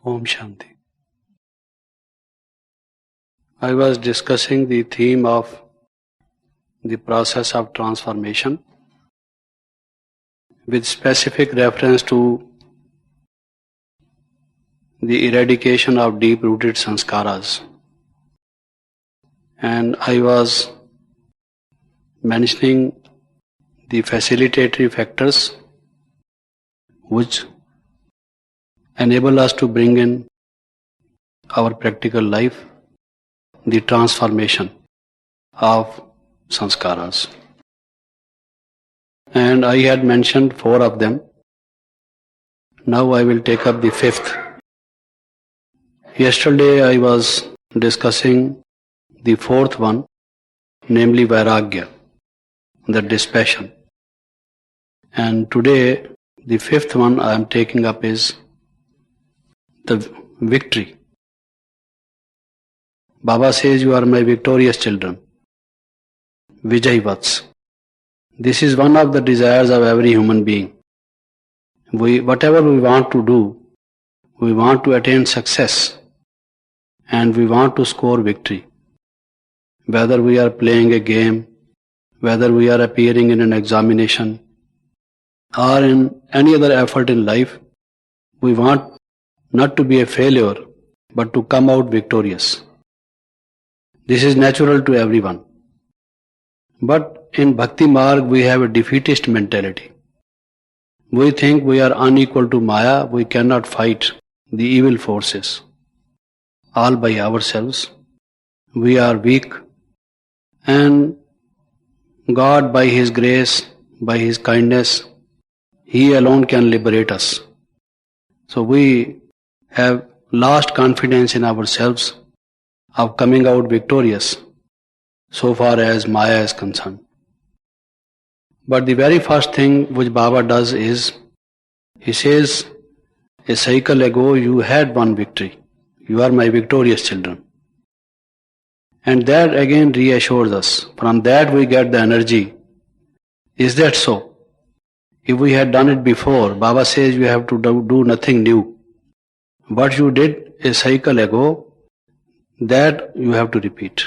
Om Shanti. I was discussing the theme of the process of transformation with specific reference to the eradication of deep-rooted sanskaras. And I was mentioning the facilitatory factors which enable us to bring in our practical life the transformation of sanskaras. And I had mentioned 4 of them. Now I will take up the 5th. Yesterday I was discussing the 4th one, namely Vairagya, the dispassion. And today the 5th one I am taking up is the victory. Baba says, you are my victorious children, Vijay Vats. This is one of the desires of every human being. Whatever we want to do, we want to attain success and we want to score victory. Whether we are playing a game, whether we are appearing in an examination or in any other effort in life, we want not to be a failure but to come out victorious. This is natural to everyone. But in Bhakti Marg we have a defeatist mentality. We think we are unequal to Maya, we cannot fight the evil forces all by ourselves. We are weak and God by His grace, by His kindness, He alone can liberate us. So we have lost confidence in ourselves of coming out victorious so far as Maya is concerned. But the very first thing which Baba does is, he says, a cycle ago you had one victory. You are my victorious children. And that again reassures us. From that we get the energy. Is that so? If we had done it before, Baba says you have to do nothing new. What you did a cycle ago, that you have to repeat.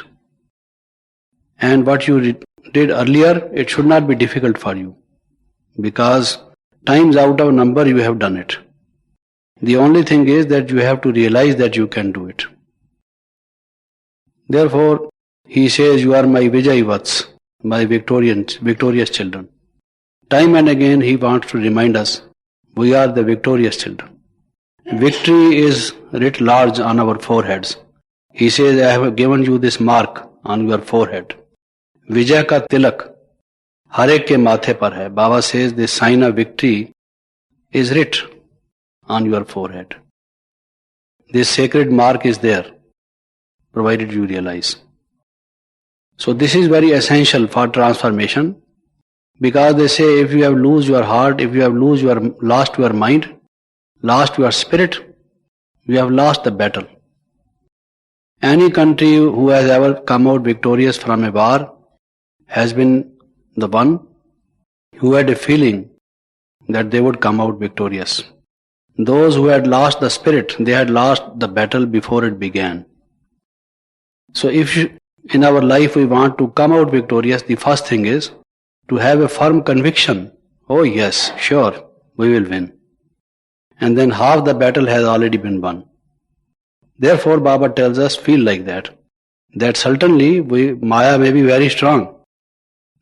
And what you did earlier, it should not be difficult for you. Because times out of number you have done it. The only thing is that you have to realize that you can do it. Therefore, he says, you are my Vijay Vats, my victorious children. Time and again he wants to remind us, we are the victorious children. Victory is writ large on our foreheads. He says, I have given you this mark on your forehead. Vijay ka tilak har ek ke mathe par hai. Baba says the sign of victory is writ on your forehead. This sacred mark is there, provided you realize. So this is very essential for transformation, because they say if you have lost your heart, if you have lost your mind, lost your spirit, you have lost the battle. Any country who has ever come out victorious from a war has been the one who had a feeling that they would come out victorious. Those who had lost the spirit, they had lost the battle before it began. So if in our life we want to come out victorious, the first thing is to have a firm conviction, oh yes, sure, we will win. And then half the battle has already been won. Therefore, Baba tells us, feel like that. That certainly Maya may be very strong.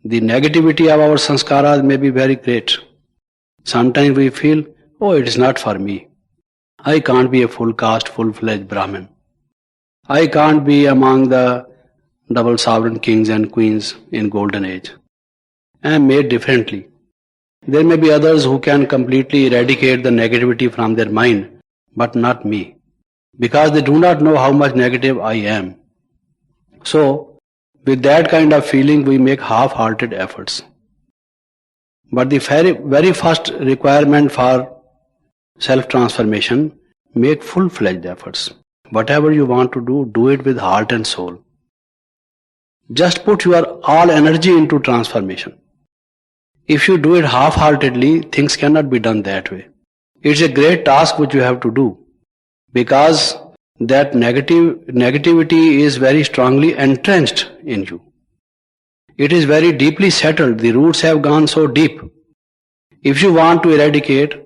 The negativity of our sanskaras may be very great. Sometimes we feel, oh, it is not for me. I can't be a full caste, full-fledged Brahmin. I can't be among the double sovereign kings and queens in golden age. I am made differently. There may be others who can completely eradicate the negativity from their mind, but not me. Because they do not know how much negative I am. So, with that kind of feeling, we make half-hearted efforts. But the very first requirement for self-transformation, make full-fledged efforts. Whatever you want to do, do it with heart and soul. Just put your all energy into transformation. If you do it half-heartedly, things cannot be done that way. It's a great task which you have to do. because that negativity is very strongly entrenched in you. It is very deeply settled. The roots have gone so deep. If you want to eradicate,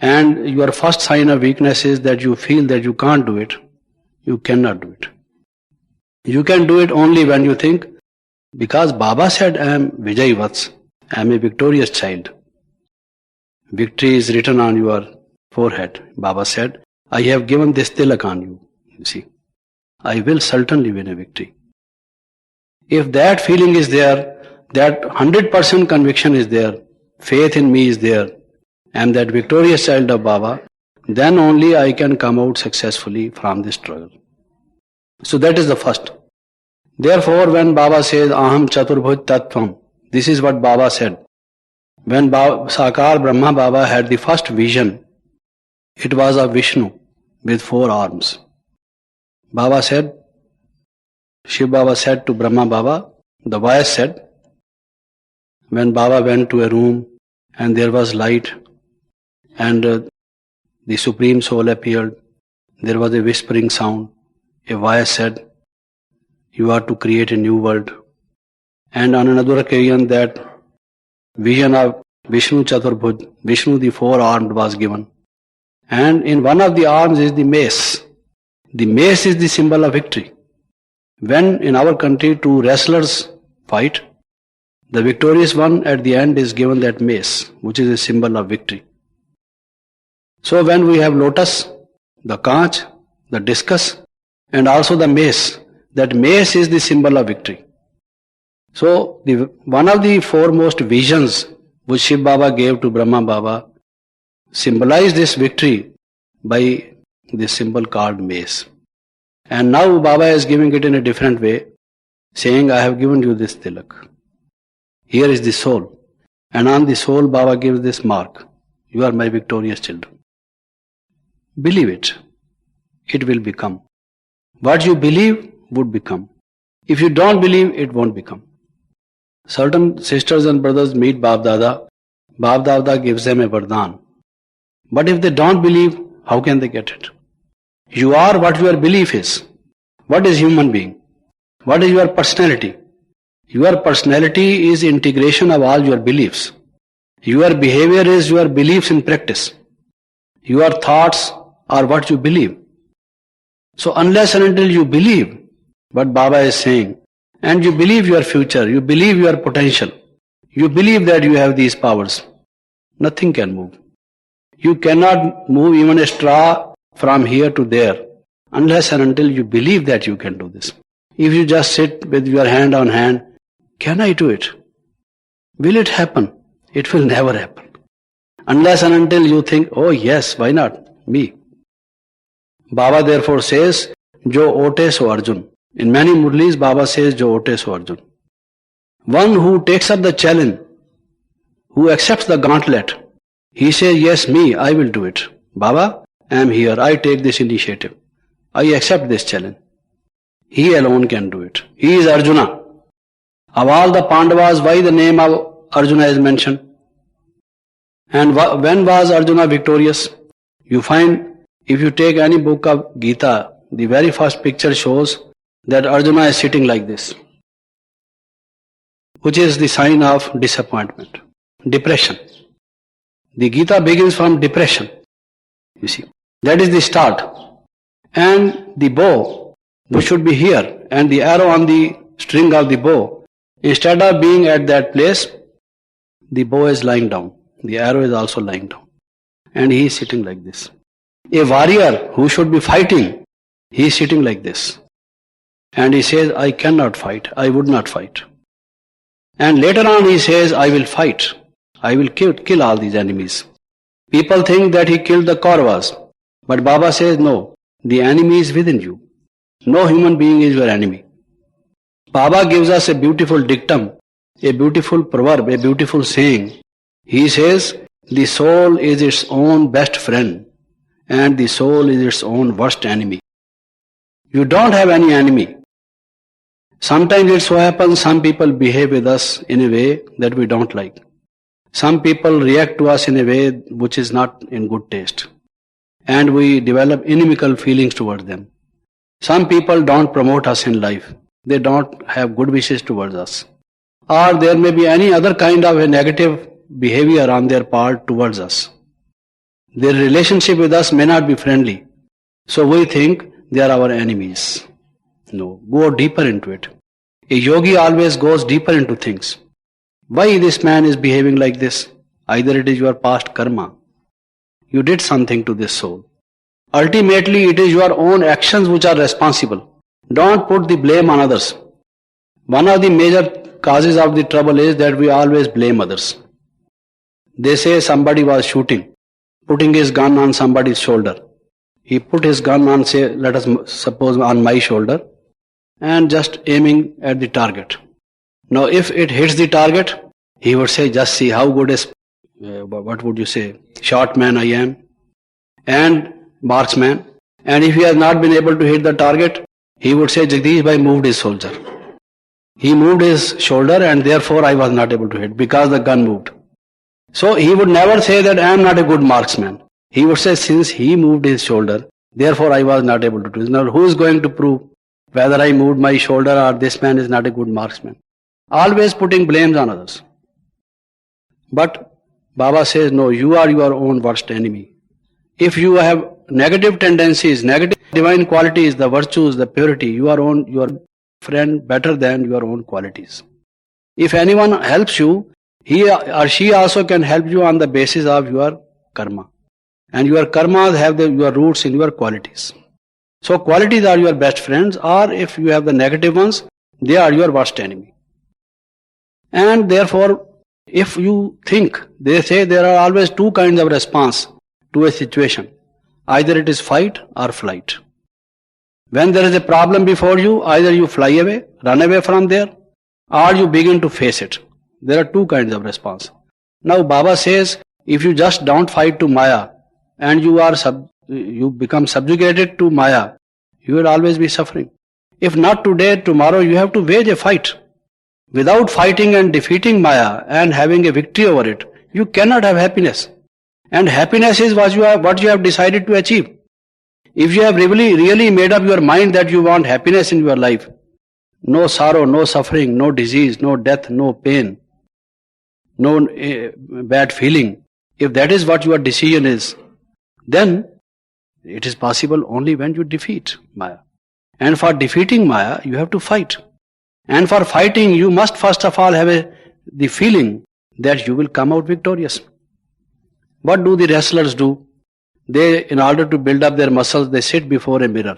and your first sign of weakness is that you feel that you can't do it, you cannot do it. You can do it only when you think, because Baba said, I am Vijay Vats, I am a victorious child. Victory is written on your forehead. Baba said, I have given this tilak on you. You see, I will certainly win a victory. If that feeling is there, that 100% conviction is there, faith in me is there, I am that victorious child of Baba, then only I can come out successfully from this struggle. So that is the first. Therefore, when Baba says, Aham Chaturbhuj Tattvam, this is what Baba said. When Sakar Brahma Baba had the first vision, it was of Vishnu with 4 arms. Baba said, Shiv Baba said to Brahma Baba, the voice said, when Baba went to a room and there was light and the Supreme Soul appeared, there was a whispering sound. A voice said, you are to create a new world. And on another occasion that vision of Vishnu Chaturbhuj, Vishnu the 4-armed was given. And in one of the arms is the mace. The mace is the symbol of victory. When in our country 2 wrestlers fight, the victorious one at the end is given that mace, which is a symbol of victory. So when we have lotus, the conch, the discus, and also the mace, that mace is the symbol of victory. So one of the foremost visions which Shiv Baba gave to Brahma Baba symbolized this victory by this symbol called mace. And now Baba is giving it in a different way, saying, I have given you this tilak. Here is the soul. And on the soul Baba gives this mark. You are my victorious children. Believe it. It will become. What you believe would become. If you don't believe, it won't become. Certain sisters and brothers meet Bab Dada. Bab Dada gives them a vardhan. But if they don't believe, how can they get it? You are what your belief is. What is human being? What is your personality? Your personality is integration of all your beliefs. Your behavior is your beliefs in practice. Your thoughts are what you believe. So unless and until you believe what Baba is saying, and you believe your future, you believe your potential, you believe that you have these powers, nothing can move. You cannot move even a straw from here to there unless and until you believe that you can do this. If you just sit with your hand on hand, can I do it? Will it happen? It will never happen. Unless and until you think, oh yes, why not? Me. Baba therefore says, Jo ote so Arjun. In many murlis, Baba says, Jo ote so Arjun. One who takes up the challenge, who accepts the gauntlet, he says, yes, me, I will do it. Baba, I am here, I take this initiative. I accept this challenge. He alone can do it. He is Arjuna. Of all the Pandavas, why the name of Arjuna is mentioned? And when was Arjuna victorious? You find, if you take any book of Gita, the very first picture shows that Arjuna is sitting like this, which is the sign of disappointment, depression. The Gita begins from depression. You see, that is the start. And the bow, which should be here, and the arrow on the string of the bow, instead of being at that place, the bow is lying down. The arrow is also lying down. And he is sitting like this. A warrior who should be fighting, he is sitting like this. And he says, I cannot fight. I would not fight. And later on he says, I will fight. I will kill all these enemies. People think that he killed the Kauravas. But Baba says, no, the enemy is within you. No human being is your enemy. Baba gives us a beautiful dictum, a beautiful proverb, a beautiful saying. He says, the soul is its own best friend and the soul is its own worst enemy. You don't have any enemy. Sometimes it so happens some people behave with us in a way that we don't like. Some people react to us in a way which is not in good taste. and we develop inimical feelings towards them. Some people don't promote us in life. They don't have good wishes towards us. Or there may be any other kind of a negative behavior on their part towards us. Their relationship with us may not be friendly. So we think they are our enemies. No, go deeper into it. A yogi always goes deeper into things. Why this man is behaving like this? Either it is your past karma. You did something to this soul. Ultimately, it is your own actions which are responsible. Don't put the blame on others. One of the major causes of the trouble is that we always blame others. They say somebody was shooting, putting his gun on somebody's shoulder. He put his gun on, say, let us suppose on my shoulder, and just aiming at the target. Now, if it hits the target, he would say, just see how good a, what would you say, shot man I am, and marksman. And if he has not been able to hit the target, he would say, Jagadish-bhai moved his soldier. He moved his shoulder and therefore I was not able to hit because the gun moved. So he would never say that I am not a good marksman. He would say, since he moved his shoulder, therefore I was not able to do it. Now who is going to prove whether I moved my shoulder or this man is not a good marksman? Always putting blames on others. But Baba says, no, you are your own worst enemy. If you have negative tendencies, negative divine qualities, the virtues, the purity, you are your friend better than your own qualities. If anyone helps you, he or she also can help you on the basis of your karma. And your karmas have your roots in your qualities. So qualities are your best friends, or if you have the negative ones, they are your worst enemy. And therefore, if you think, they say there are always two kinds of response to a situation. Either it is fight or flight. When there is a problem before you, either you fly away, run away from there, or you begin to face it. There are two kinds of response. Now Baba says, if you just don't fight to Maya, and you become subjugated to Maya, you will always be suffering. If not today, tomorrow you have to wage a fight. Without fighting and defeating Maya and having a victory over it, you cannot have happiness. And happiness is what you have decided to achieve. If you have really made up your mind that you want happiness in your life, no sorrow, no suffering, no disease, no death, no pain, no bad feeling, if that is what your decision is, then it is possible only when you defeat Maya. And for defeating Maya, you have to fight. And for fighting, you must first of all have the feeling that you will come out victorious. What do the wrestlers do? They, in order to build up their muscles, they sit before a mirror.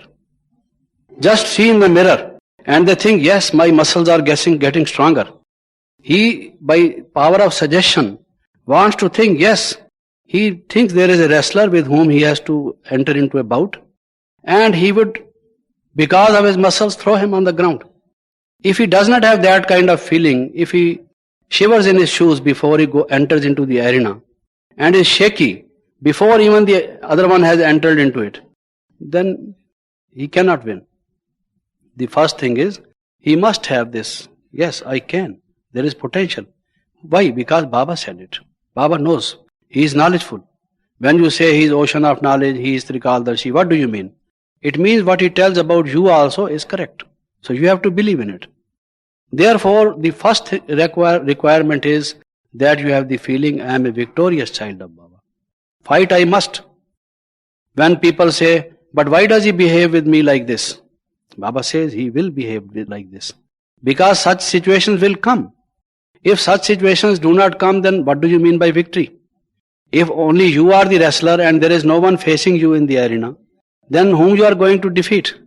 Just see in the mirror and they think, yes, my muscles are getting stronger. He, by power of suggestion, wants to think, yes, he thinks there is a wrestler with whom he has to enter into a bout, and he would, because of his muscles, throw him on the ground. If he does not have that kind of feeling, if he shivers in his shoes before he enters into the arena, and is shaky before even the other one has entered into it, then he cannot win. The first thing is, he must have this, yes, I can, there is potential. Why? Because Baba said it. Baba knows. He is knowledgeful. When you say he is ocean of knowledge, he is Trikaldarshi, what do you mean? It means what he tells about you also is correct. So you have to believe in it. Therefore, the first requirement is that you have the feeling, I am a victorious child of Baba. Fight I must. When people say, but why does he behave with me like this? Baba says he will behave like this. Because such situations will come. If such situations do not come, then what do you mean by victory? If only you are the wrestler and there is no one facing you in the arena, then whom you are going to defeat?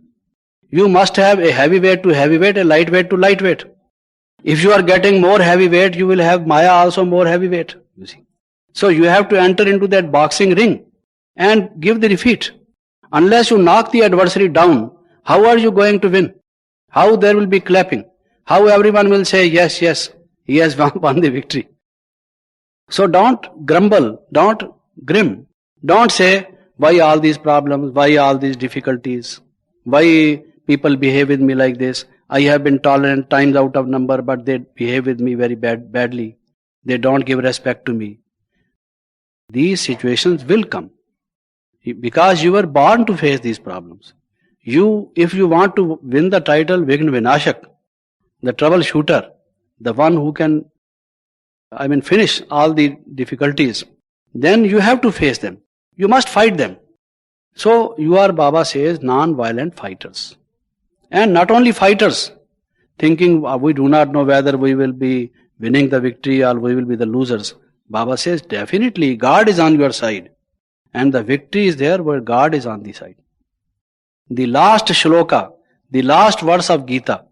You must have a heavyweight to heavyweight, a lightweight to lightweight. If you are getting more heavyweight, you will have Maya also more heavyweight. You see. So you have to enter into that boxing ring and give the defeat. Unless you knock the adversary down, how are you going to win? How there will be clapping? How everyone will say, yes, yes, he has won the victory. So don't grumble, don't grim. Don't say, why all these problems, why all these difficulties, why people behave with me like this. I have been tolerant times out of number, but they behave with me very badly. They don't give respect to me. These situations will come. Because you were born to face these problems. If you want to win the title Vigna Vinashak, the troubleshooter, the one who can, finish all the difficulties, then you have to face them. You must fight them. So you are, Baba says, non-violent fighters. And not only fighters, thinking we do not know whether we will be winning the victory or we will be the losers. Baba says, definitely God is on your side. And the victory is there where God is on the side. The last shloka, the last verse of Gita,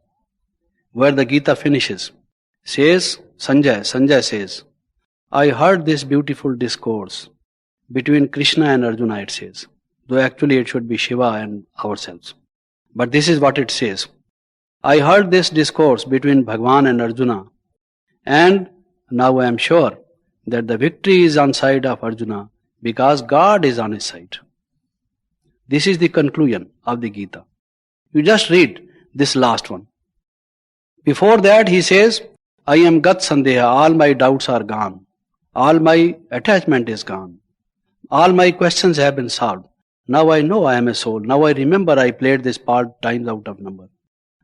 where the Gita finishes, says, Sanjay says, I heard this beautiful discourse between Krishna and Arjuna, it says. Though actually it should be Shiva and ourselves. But this is what it says. I heard this discourse between Bhagwan and Arjuna, and now I am sure that the victory is on side of Arjuna because God is on his side. This is the conclusion of the Gita. You just read this last one. Before that he says, I am Gat Sandeha, all my doubts are gone. All my attachment is gone. All my questions have been solved. Now I know I am a soul. Now I remember I played this part times out of number.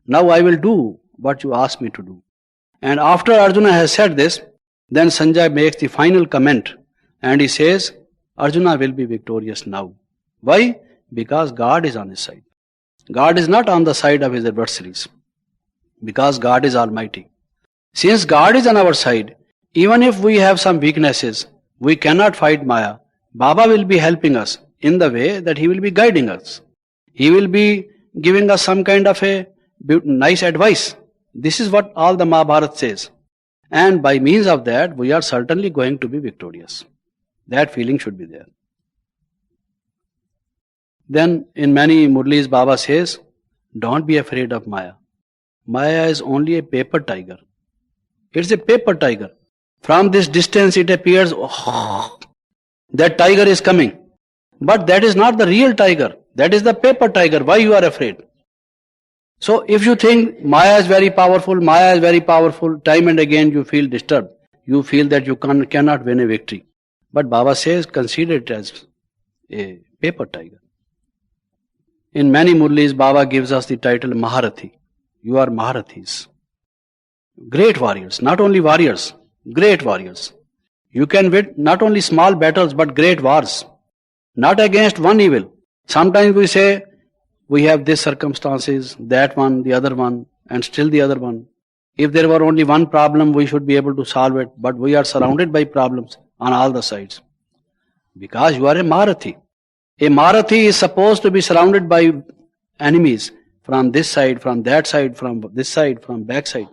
Now I will do what you asked me to do. And after Arjuna has said this, then Sanjay makes the final comment and he says, Arjuna will be victorious now. Why? Because God is on his side. God is not on the side of his adversaries. Because God is Almighty. Since God is on our side, even if we have some weaknesses, we cannot fight Maya. Baba will be helping us in the way that he will be guiding us. He will be giving us some kind of a nice advice. This is what all the Mahabharata says. And by means of that, we are certainly going to be victorious. That feeling should be there. Then in many murlis, Baba says, don't be afraid of Maya. Maya is only a paper tiger. It's a paper tiger. From this distance it appears, that tiger is coming. But that is not the real tiger. That is the paper tiger. Why you are afraid? So if you think Maya is very powerful, time and again you feel disturbed. You feel that you cannot win a victory. But Baba says, consider it as a paper tiger. In many murlis, Baba gives us the title Maharathi. You are Maharathis. Great warriors. Not only warriors, great warriors. You can win not only small battles but great wars. Not against one evil. Sometimes we say, we have this circumstances, that one, the other one, and still the other one. If there were only one problem, we should be able to solve it, but we are surrounded by problems on all the sides. Because you are a Maharathi. A Maharathi is supposed to be surrounded by enemies from this side, from that side, from this side, from back side.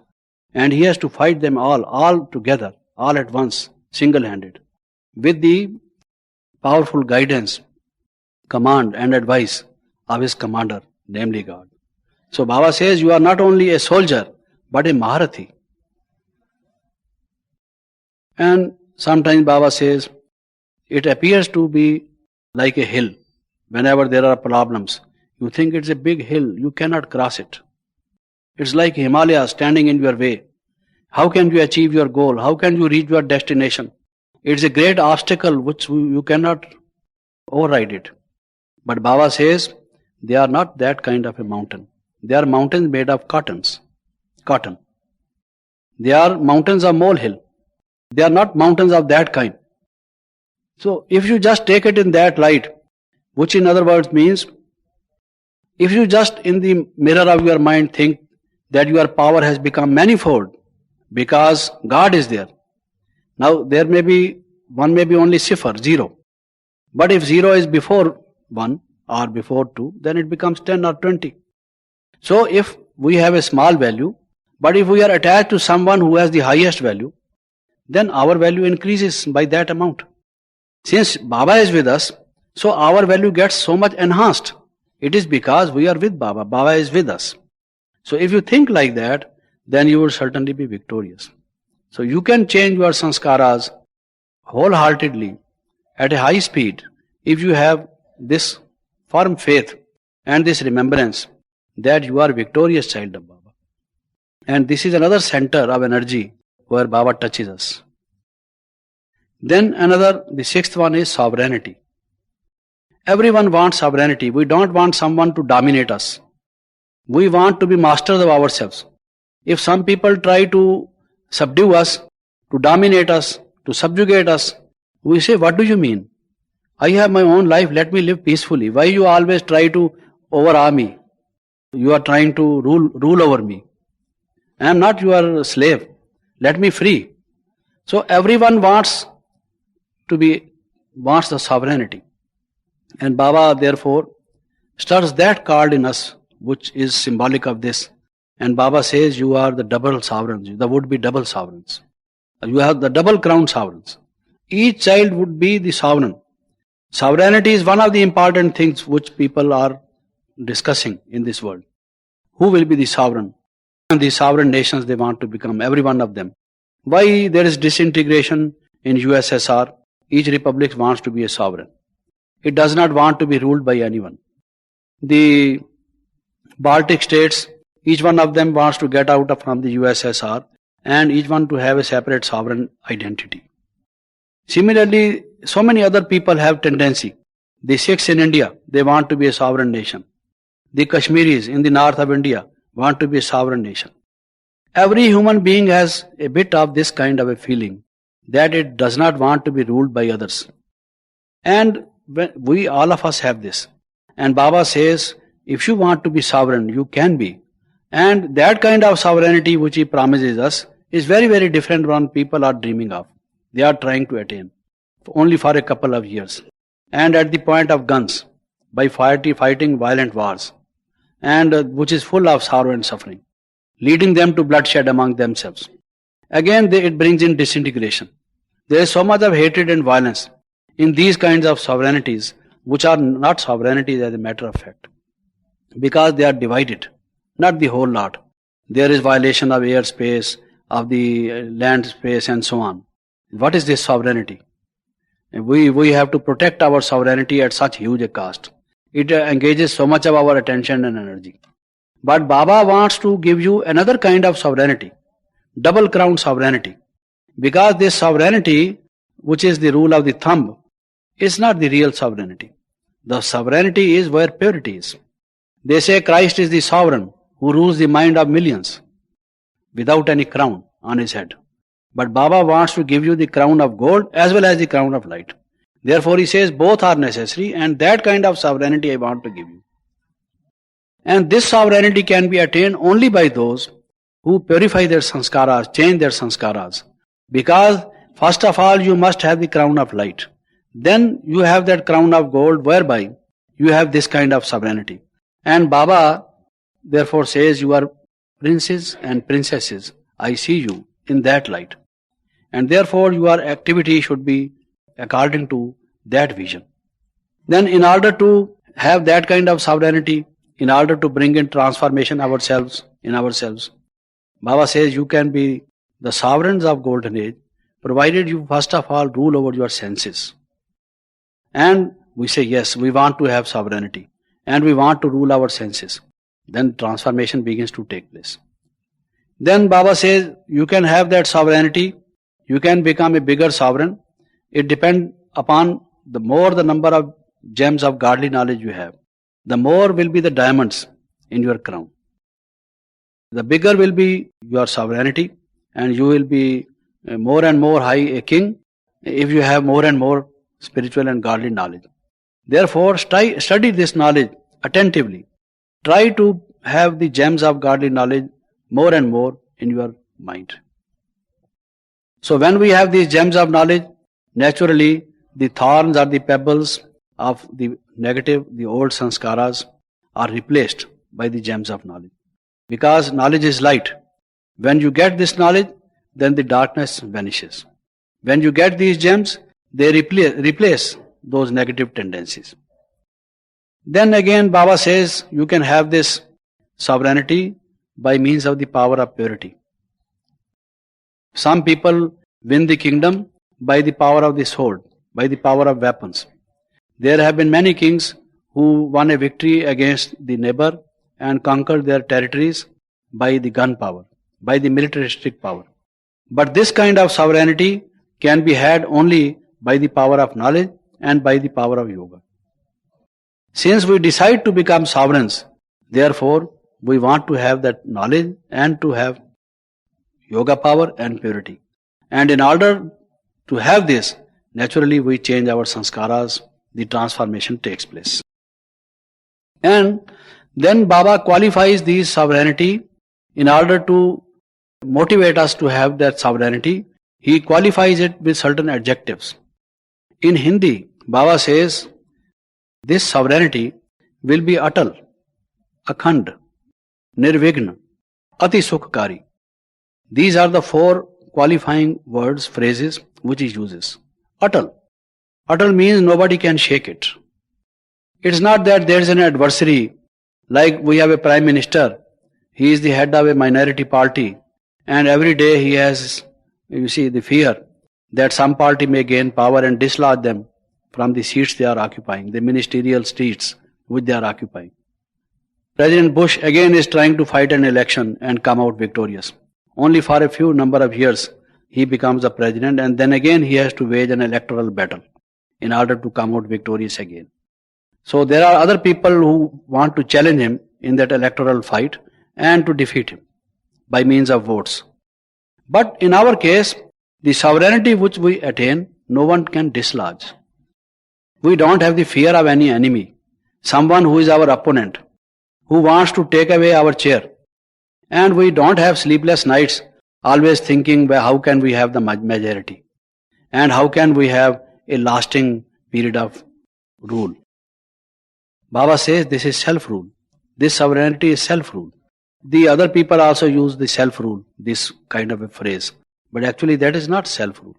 And he has to fight them all together, all at once, single-handed, with the powerful guidance, command and advice of his commander, namely God. So Baba says, you are not only a soldier, but a Maharathi. And sometimes Baba says, it appears to be like a hill. Whenever there are problems, you think it's a big hill, you cannot cross it. It's like Himalaya standing in your way. How can you achieve your goal? How can you reach your destination? It's a great obstacle which you cannot override it. But Baba says, they are not that kind of a mountain. They are mountains made of cotton. They are mountains of molehill. They are not mountains of that kind. So if you just take it in that light, which in other words means, if you just in the mirror of your mind think that your power has become manifold because God is there. Now there may be, one may be only sifar, 0. But if 0 is before 1 or before 2, then it becomes 10 or 20. So if we have a small value, but if we are attached to someone who has the highest value, then our value increases by that amount. Since Baba is with us, so our value gets so much enhanced. It is because we are with Baba. Baba is with us. So if you think like that, then you will certainly be victorious. So you can change your sanskaras wholeheartedly at a high speed if you have this firm faith and this remembrance that you are a victorious child of Baba. And this is another center of energy where Baba touches us. Then the 6th one is sovereignty. Everyone wants sovereignty. We don't want someone to dominate us. We want to be masters of ourselves. If some people try to subdue us, to dominate us, to subjugate us, we say, what do you mean? I have my own life, let me live peacefully. Why you always try to overawe me? You are trying to rule over me. I am not your slave. Let me free. So everyone wants the sovereignty. And Baba therefore stirs that card in us which is symbolic of this. And Baba says you are the double sovereigns, the would be double sovereigns. You have the double crown sovereigns. Each child would be the sovereign. Sovereignty is one of the important things which people are discussing in this world. Who will be the sovereign? And the sovereign nations they want to become, every one of them. Why there is disintegration in USSR? Each republic wants to be a sovereign. It does not want to be ruled by anyone. The Baltic states, each one of them wants to get out from the USSR and each one to have a separate sovereign identity. Similarly, so many other people have tendency. The Sikhs in India, they want to be a sovereign nation. The Kashmiris in the north of India want to be a sovereign nation. Every human being has a bit of this kind of a feeling that it does not want to be ruled by others. And we all of us have this. And Baba says, if you want to be sovereign, you can be. And that kind of sovereignty which he promises us is very, very different from people are dreaming of. They are trying to attain only for a couple of years. And at the point of guns, by fighting violent wars, and which is full of sorrow and suffering, leading them to bloodshed among themselves. Again, it brings in disintegration. There is so much of hatred and violence in these kinds of sovereignties, which are not sovereignties as a matter of fact, because they are divided, not the whole lot. There is violation of airspace, of the land space and so on. What is this sovereignty? We have to protect our sovereignty at such huge a cost. It engages so much of our attention and energy. But Baba wants to give you another kind of sovereignty, double crown sovereignty. Because this sovereignty, which is the rule of the thumb, is not the real sovereignty. The sovereignty is where purity is. They say Christ is the sovereign who rules the mind of millions without any crown on his head. But Baba wants to give you the crown of gold as well as the crown of light. Therefore he says both are necessary, and that kind of sovereignty I want to give you. And this sovereignty can be attained only by those who purify their sanskaras, change their sanskaras. Because first of all you must have the crown of light. Then you have that crown of gold whereby you have this kind of sovereignty. And Baba therefore says you are princes and princesses. I see you in that light. And therefore your activity should be according to that vision. Then in order to have that kind of sovereignty, in order to bring in transformation in ourselves, Baba says you can be the sovereigns of golden age, provided you first of all rule over your senses. And we say yes, we want to have sovereignty and we want to rule our senses. Then transformation begins to take place. Then Baba says you can have that sovereignty, you can become a bigger sovereign. It depends upon the more the number of gems of godly knowledge you have, the more will be the diamonds in your crown. The bigger will be your sovereignty, and you will be more and more high a king if you have more and more spiritual and godly knowledge. Therefore, study this knowledge attentively. Try to have the gems of godly knowledge more and more in your mind. So when we have these gems of knowledge, naturally the thorns or the pebbles of the negative, the old sanskaras are replaced by the gems of knowledge. Because knowledge is light. When you get this knowledge, then the darkness vanishes. When you get these gems, they replace those negative tendencies. Then again Baba says you can have this sovereignty by means of the power of purity. Some people win the kingdom by the power of the sword, by the power of weapons. There have been many kings who won a victory against the neighbor and conquered their territories by the gun power, by the militaristic power. But this kind of sovereignty can be had only by the power of knowledge and by the power of yoga. Since we decide to become sovereigns, therefore we want to have that knowledge and to have yoga power and purity. And in order to have this, naturally we change our sanskaras, the transformation takes place. And then Baba qualifies this sovereignty in order to motivate us to have that sovereignty. He qualifies it with certain adjectives. In Hindi, Baba says, this sovereignty will be atal, akhand, nirvigna, ati sukhkari. These are the 4 qualifying words, phrases which he uses. Atal. Atal means nobody can shake it. It's not that there is an adversary, like we have a prime minister, he is the head of a minority party, and every day he has, you see, the fear that some party may gain power and dislodge them from the seats they are occupying, the ministerial seats which they are occupying. President Bush again is trying to fight an election and come out victorious. Only for a few number of years he becomes a president, and then again he has to wage an electoral battle in order to come out victorious again. So there are other people who want to challenge him in that electoral fight and to defeat him by means of votes. But in our case, the sovereignty which we attain, no one can dislodge. We don't have the fear of any enemy, someone who is our opponent, who wants to take away our chair. And we don't have sleepless nights always thinking, well, how can we have the majority? And how can we have a lasting period of rule? Baba says this is self-rule. This sovereignty is self-rule. The other people also use the self-rule, this kind of a phrase. But actually that is not self-rule.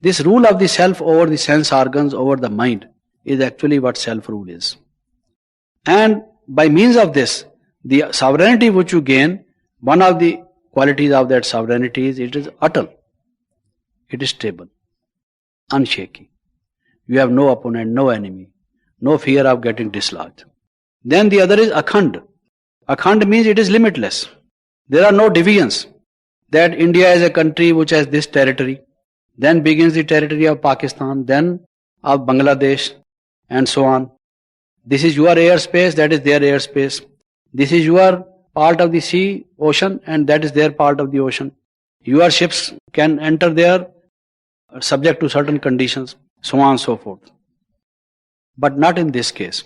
This rule of the self over the sense organs, over the mind, is actually what self-rule is. And by means of this, the sovereignty which you gain, one of the qualities of that sovereignty is it is atal. It is stable, unshaky. You have no opponent, no enemy, no fear of getting dislodged. Then the other is akhand. Akhand means it is limitless. There are no divisions. That India is a country which has this territory, then begins the territory of Pakistan, then of Bangladesh, and so on. This is your airspace, that is their airspace. This is your part of the sea, ocean, and that is their part of the ocean. Your ships can enter there subject to certain conditions, so on and so forth. But not in this case.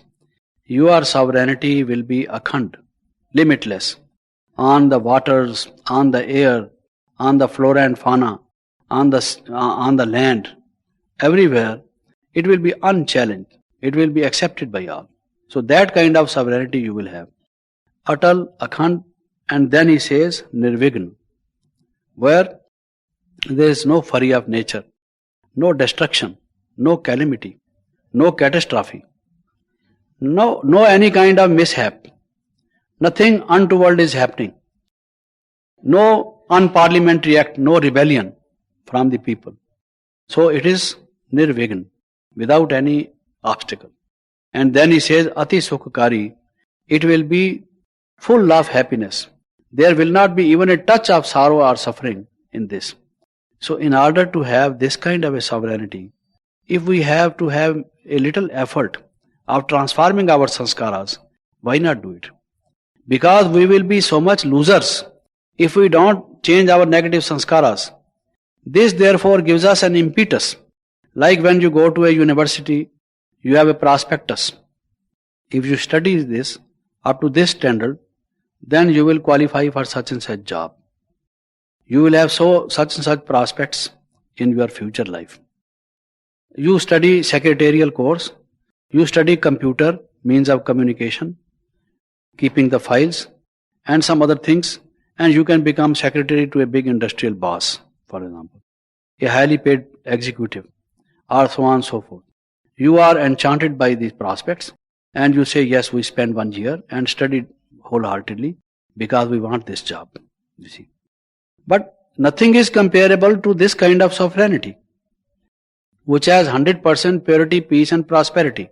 Your sovereignty will be akhand, limitless, on the waters, on the air, on the flora and fauna, on the land, everywhere. It will be unchallenged. It will be accepted by all. So that kind of sovereignty you will have. Atal, akhand, and then he says nirvigna, where there is no fury of nature, no destruction, no calamity, no catastrophe, no any kind of mishap, nothing untoward is happening, no unparliamentary act, no rebellion from the people. So it is nirvigna, without any obstacle. And then he says ati sukhkari, it will be full of happiness. There will not be even a touch of sorrow or suffering in this. So in order to have this kind of a sovereignty, if we have to have a little effort of transforming our sanskaras, why not do it? Because we will be so much losers if we don't change our negative sanskaras. This therefore gives us an impetus. Like when you go to a university, you have a prospectus. If you study this up to this standard, then you will qualify for such and such job. You will have such and such prospects in your future life. You study secretarial course, you study computer, means of communication, keeping the files, and some other things, and you can become secretary to a big industrial boss, for example, a highly paid executive, or so on and so forth. You are enchanted by these prospects, and you say, yes, we spend 1 year and studied wholeheartedly because we want this job, you see. But nothing is comparable to this kind of sovereignty, which has 100% purity, peace and prosperity,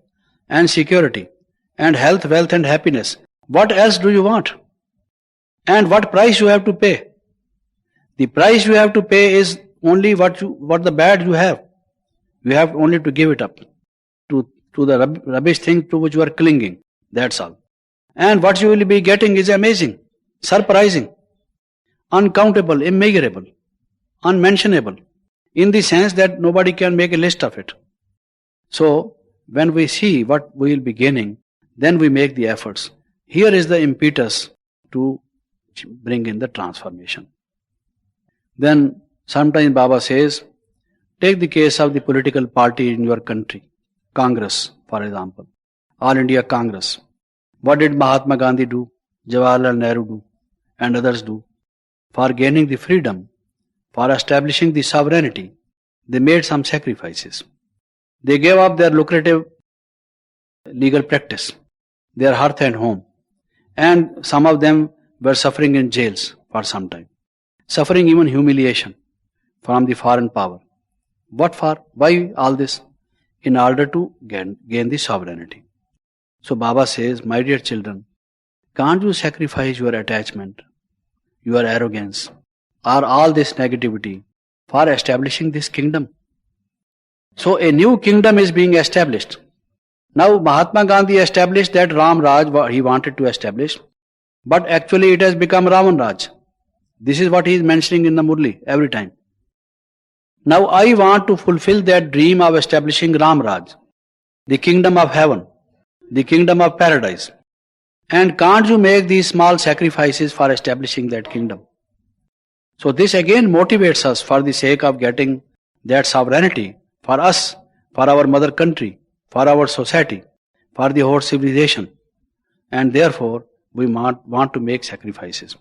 and security, and health, wealth and happiness. What else do you want? And what price you have to pay? The price you have to pay is only what the bad you have. You have only to give it up, to to the rubbish thing to which you are clinging. That's all. And what you will be getting is amazing, surprising, uncountable, immeasurable, unmentionable, in the sense that nobody can make a list of it. So, when we see what we will be gaining, then we make the efforts. Here is the impetus to bring in the transformation. Then, sometimes Baba says, take the case of the political party in your country, Congress, for example, All India Congress. What did Mahatma Gandhi do, Jawaharlal Nehru do, and others do? For gaining the freedom, for establishing the sovereignty, they made some sacrifices. They gave up their lucrative legal practice, their hearth and home, and some of them were suffering in jails for some time, suffering even humiliation from the foreign power. What for? Why all this? In order to gain the sovereignty. So Baba says, my dear children, can't you sacrifice your attachment, your arrogance, or all this negativity for establishing this kingdom? So a new kingdom is being established. Now Mahatma Gandhi established that Ram Raj he wanted to establish, but actually it has become Ravan Raj. This is what he is mentioning in the murli every time. Now I want to fulfill that dream of establishing Ram Raj, the kingdom of heaven, the kingdom of paradise. And can't you make these small sacrifices for establishing that kingdom? So this again motivates us for the sake of getting that sovereignty for us, for our mother country, for our society, for the whole civilization. And therefore we want to make sacrifices.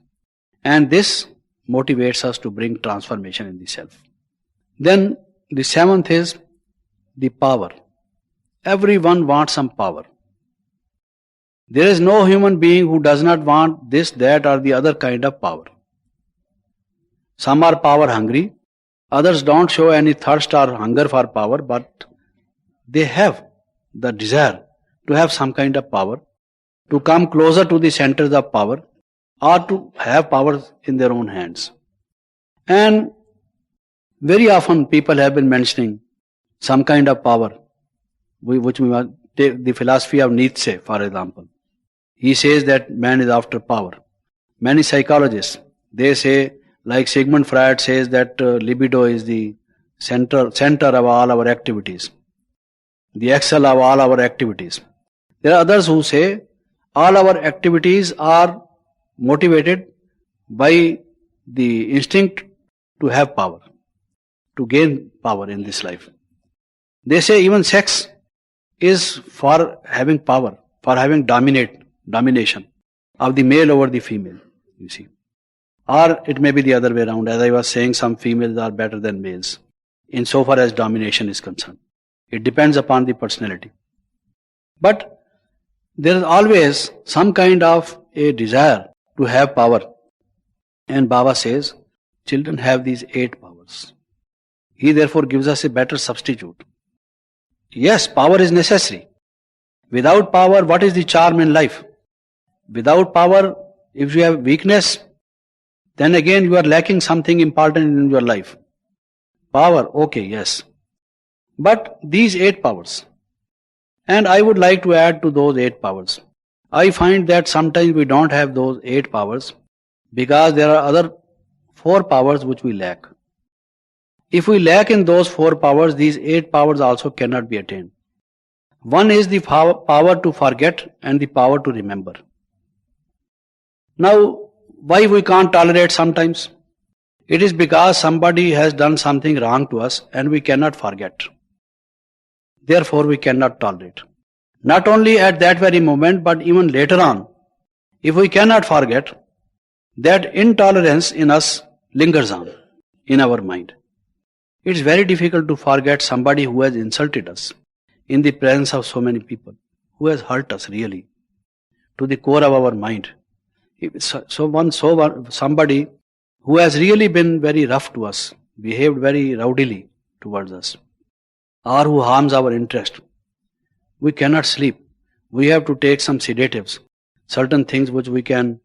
And this motivates us to bring transformation in the self. Then the seventh is the power. Everyone wants some power. There is no human being who does not want this, that, or the other kind of power. Some are power hungry, others don't show any thirst or hunger for power, but they have the desire to have some kind of power, to come closer to the centers of power, or to have power in their own hands. And very often people have been mentioning some kind of power, which we must take the philosophy of Nietzsche, for example. He says that man is after power. Many psychologists, they say, like Sigmund Freud says that libido is the center of all our activities, the axle of all our activities. There are others who say all our activities are motivated by the instinct to have power, to gain power in this life. They say even sex is for having power, for having domination of the male over the female, you see. Or it may be the other way around. As I was saying, some females are better than males insofar as domination is concerned. It depends upon the personality. But there is always some kind of a desire to have power. And Baba says, children have these 8 powers. He therefore gives us a better substitute. Yes, power is necessary. Without power, what is the charm in life? Without power, if you have weakness, then again you are lacking something important in your life. Power, okay, yes. But these 8 powers, and I would like to add to those 8 powers. I find that sometimes we don't have those 8 powers because there are other 4 powers which we lack. If we lack in those 4 powers, these 8 powers also cannot be attained. One is the power to forget and the power to remember. Now, why we can't tolerate sometimes? It is because somebody has done something wrong to us and we cannot forget. Therefore, we cannot tolerate. Not only at that very moment, but even later on. If we cannot forget, that intolerance in us lingers on in our mind. It's very difficult to forget somebody who has insulted us in the presence of so many people, who has hurt us really to the core of our mind. Somebody who has really been very rough to us, behaved very rowdily towards us, or who harms our interest. We cannot sleep. We have to take some sedatives, certain things which can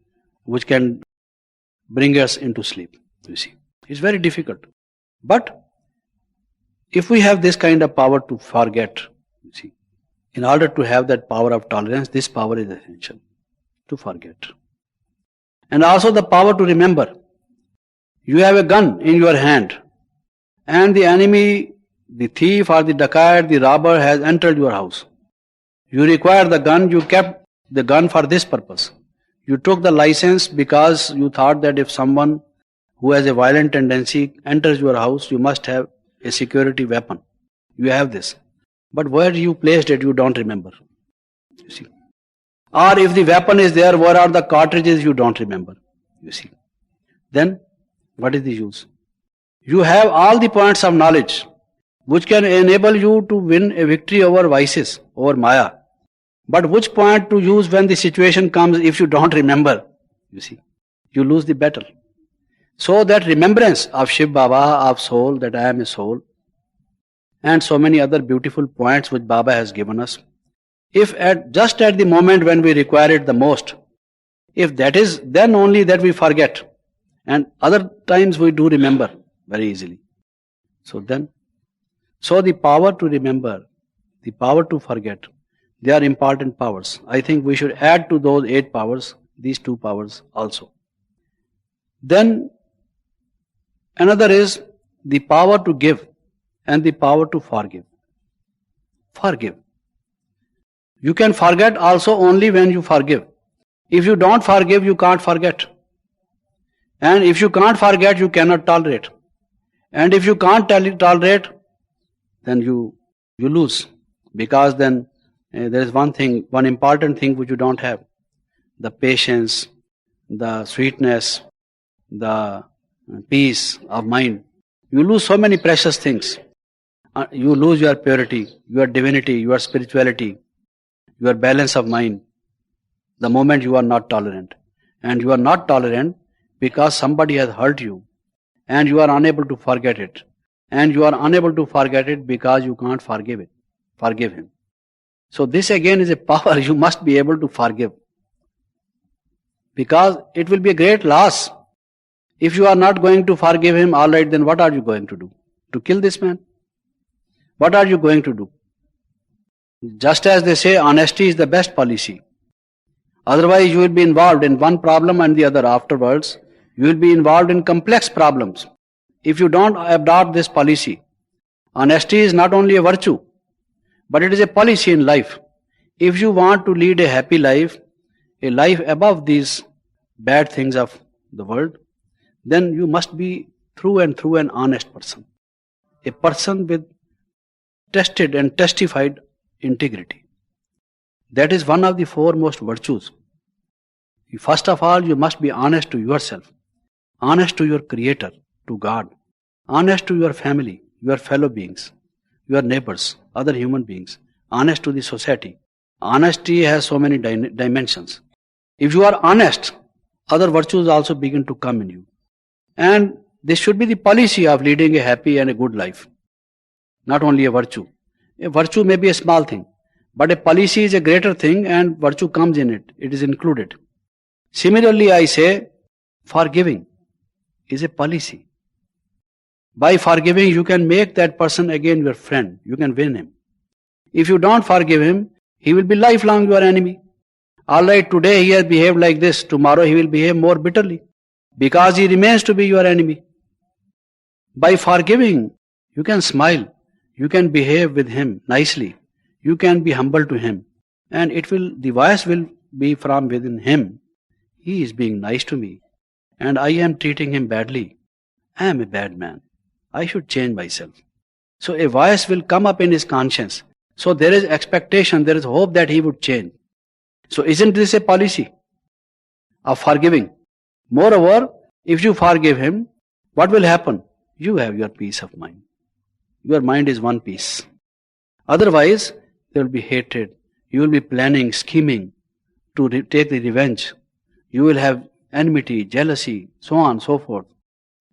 bring us into sleep, you see. It's very difficult. But if we have this kind of power to forget, you see, In order to have that power of tolerance, this power is essential, to forget. And also the power to remember. You have a gun in your hand, and the enemy, the thief or the dacoit, the robber has entered your house. You require the gun, you kept the gun for this purpose. You took the license because you thought that if someone who has a violent tendency enters your house, you must have a security weapon. You have this. But where you placed it, you don't remember. You see. Or if the weapon is there, where are the cartridges, you don't remember. You see. Then, what is the use? You have all the points of knowledge which can enable you to win a victory over vices, over Maya. But which point to use when the situation comes if you don't remember? You see, you lose the battle. So that remembrance of Shiv Baba, of soul, that I am a soul, and so many other beautiful points which Baba has given us, if just at the moment when we require it the most, if that is then only that we forget, and other times we do remember very easily. So the power to remember, the power to forget, they are important powers. I think we should add to those 8 powers, these 2 powers also. Then another is the power to give and the power to forgive. Forgive. You can forget also only when you forgive. If you don't forgive, you can't forget. And if you can't forget, you cannot tolerate. And if you can't tolerate, then you lose. Because then there is one important thing which you don't have. The patience, the sweetness, the peace of mind. You lose so many precious things. You lose your purity, your divinity, your spirituality, your balance of mind, the moment you are not tolerant. And you are not tolerant because somebody has hurt you, and you are unable to forget it. And you are unable to forget it because you can't forgive him. So this again is a power. You must be able to forgive. Because it will be a great loss. If you are not going to forgive him, all right, then what are you going to do? To kill this man? What are you going to do? Just as they say, honesty is the best policy. Otherwise, you will be involved in one problem and the other afterwards. You will be involved in complex problems. If you don't adopt this policy, honesty is not only a virtue, but it is a policy in life. If you want to lead a happy life, a life above these bad things of the world, then you must be through and through an honest person. A person with tested and testified integrity. That is one of the foremost virtues. First of all, you must be honest to yourself, honest to your Creator, to God, honest to your family, your fellow beings, your neighbors, other human beings, honest to the society. Honesty has so many dimensions. If you are honest, other virtues also begin to come in you. And this should be the policy of leading a happy and a good life. Not only a virtue. A virtue may be a small thing, but a policy is a greater thing and virtue comes in it. It is included. Similarly, I say, forgiving is a policy. By forgiving, you can make that person again your friend. You can win him. If you don't forgive him, he will be lifelong your enemy. Alright, today he has behaved like this, tomorrow he will behave more bitterly, because he remains to be your enemy. By forgiving, you can smile, you can behave with him nicely, you can be humble to him, and the voice will be from within him. He is being nice to me, and I am treating him badly. I am a bad man. I should change myself. So a voice will come up in his conscience. So there is expectation, there is hope that he would change. So isn't this a policy of forgiving? Moreover, if you forgive him, what will happen? You have your peace of mind. Your mind is one piece. Otherwise, there will be hatred. You will be planning, scheming to take the revenge. You will have enmity, jealousy, so on and so forth.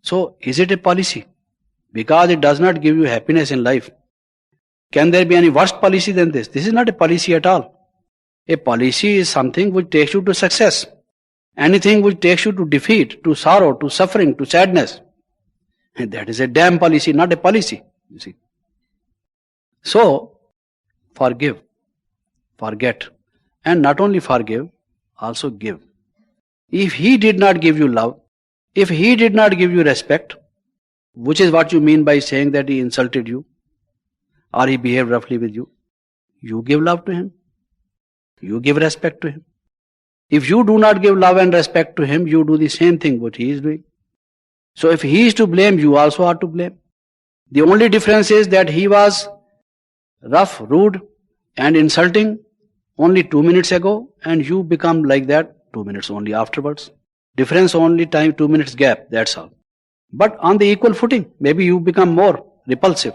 So, is it a policy? Because it does not give you happiness in life. Can there be any worse policy than this? This is not a policy at all. A policy is something which takes you to success. Anything which takes you to defeat, to sorrow, to suffering, to sadness. And that is a damn policy, not a policy. You see. So, forgive. forget, and not only forgive, also give. If he did not give you love, if he did not give you respect, which is what you mean by saying that he insulted you or he behaved roughly with you, you give love to him. You give respect to him. If you do not give love and respect to him, you do the same thing what he is doing. So if he is to blame, you also are to blame. The only difference is that he was rough, rude and insulting only 2 minutes ago, and you become like that 2 minutes only afterwards. Difference only time, 2 minutes gap, that's all. But on the equal footing, maybe you become more repulsive.